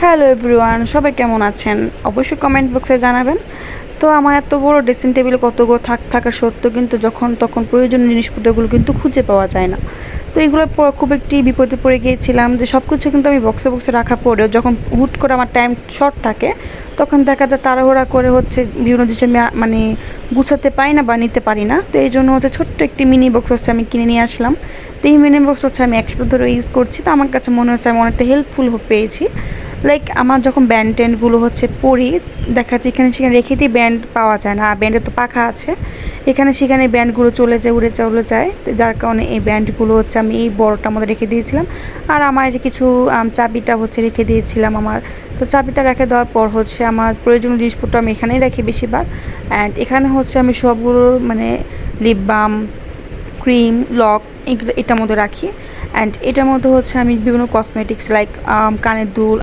Hello everyone, সবাই কেমন আছেন? অবশ্যই কমেন্ট বক্সে জানাবেন। তো আমার এত বড় ড্রেসিং টেবিলে কতগুলো থাকা সত্ত্বেও কিন্তু যখন তখন প্রয়োজনীয় জিনিসপত্রগুলো কিন্তু খুঁজে পাওয়া যায় না। তো এগুলোর পর খুব একটি বিপদে পড়ে গিয়েছিলাম যে সব কিছু কিন্তু আমি বক্সে বক্সে রাখা পড়েও যখন হুট করে আমার টাইম শর্ট থাকে তখন দেখা যায় তাড়াহুড়া করে বিভিন্ন জিনিস আমি মানে গুছাতে পারি না বা নিতে পারি না। তো এই জন্য ছোট্ট একটি মিনি বক্স আমি কিনে নিয়ে আসলাম। তো এই মিনি বক্স আমি 1 সপ্তাহ ধরে ইউজ করছি। তো আমার কাছে মনে হচ্ছে আমি অনেকটা হেল্পফুল পেয়েছি। লাইক আমার যখন ব্যান্ড ট্যান্ডগুলো পরি, দেখা যাচ্ছে এখানে সেখানে রেখে দিই, ব্যান্ড পাওয়া যায় না। ব্যান্ডের তো পাখা আছে, এখানে সেখানে ব্যান্ডগুলো উড়ে যায়। তো যার কারণে এই ব্যান্ডগুলো আমি এই বড়টার মধ্যে রেখে দিয়েছিলাম। আর আমার যে কিছু চাবিটা রেখে দিয়েছিলাম আমার। তো চাবিটা রেখে দেওয়ার পর আমার প্রয়োজনীয় জিনিসপত্র আমি এখানেই রাখি বেশিরভাগ। অ্যান্ড এখানে আমি সবগুলো মানে লিপ বাম, ক্রিম, লক এটার মধ্যে রাখি। অ্যান্ড এটার মধ্যে আমি বিভিন্ন কসমেটিক্স লাইক কানের দুল,